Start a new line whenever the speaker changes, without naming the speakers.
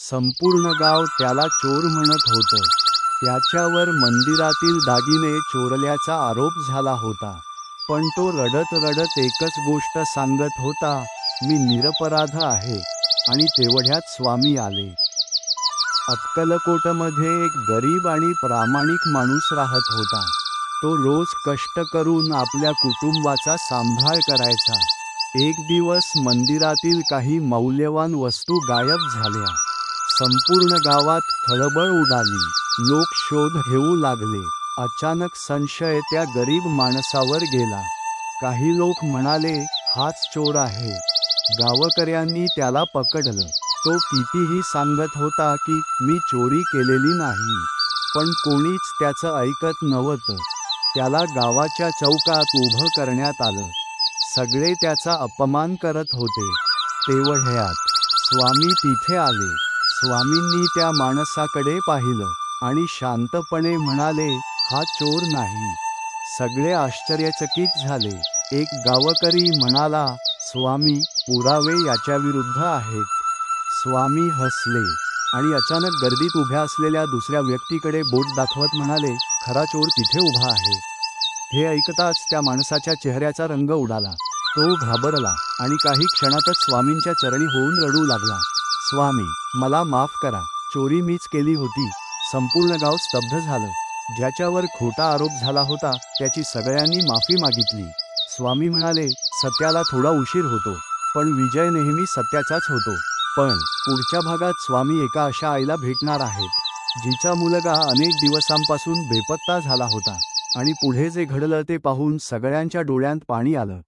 संपूर्ण गाव त्याला चोर म्हणत होतं. त्याच्यावर मंदिरातील दागिने चोरल्याचा आरोप झाला होता. पण तो रडत रडत एकच गोष्ट सांगत होता, मी निरपराध आहे. आणि तेवढ्यात स्वामी आले. अक्कलकोटमध्ये एक गरीब आणि प्रामाणिक माणूस राहत होता. तो रोज कष्ट करून आपल्या कुटुंबाचा सांभाळ करायचा. एक दिवस मंदिरातील काही मौल्यवान वस्तू गायब झाल्या. संपूर्ण गावात खळबळ उडाली. लोक शोध घेऊ लागले. अचानक संशय त्या गरीब माणसावर गेला. काही लोक म्हणाले, हाच चोर आहे. गावकऱ्यांनी त्याला पकडलं. तो कितीही सांगत होता की मी चोरी केलेली नाही. पण कोणीच त्याचं ऐकत नव्हतं. त्याला गावाच्या चौकात उभं करण्यात आलं. सगळे त्याचा अपमान करत होते. तेवढ्यात स्वामी तिथे आले. स्वामींनी त्या माणसाकडे पाहिलं आणि शांतपणे म्हणाले, हा चोर नाही. सगळे आश्चर्यचकित झाले. एक गावकरी म्हणाला, स्वामी, पुरावे याच्याविरुद्ध आहेत. स्वामी हसले आणि अचानक गर्दीत उभ्या असलेल्या दुसऱ्या व्यक्तीकडे बोट दाखवत म्हणाले, खरा चोर तिथे उभा आहे. हे ऐकताच त्या माणसाच्या चेहऱ्याचा रंग उडाला. तो घाबरला आणि काही क्षणातच स्वामींच्या चरणी होऊन रडू लागला. स्वामी, मला माफ करा. चोरी मीच केली होती. संपूर्ण गाव स्तब्ध झालं. ज्याच्यावर खोटा आरोप झाला होता त्याची सगळ्यांनी माफी मागितली. स्वामी म्हणाले, सत्याला थोडा उशीर होतो, पण विजय नेहमी सत्याचाच होतो. पण पुढच्या भागात स्वामी एका अशा आईला भेटणार आहेत, जिचा मुलगा अनेक दिवसांपासून बेपत्ता झाला होता. आणि पुढे जे घडलं ते पाहून सगळ्यांच्या डोळ्यांत पाणी आलं.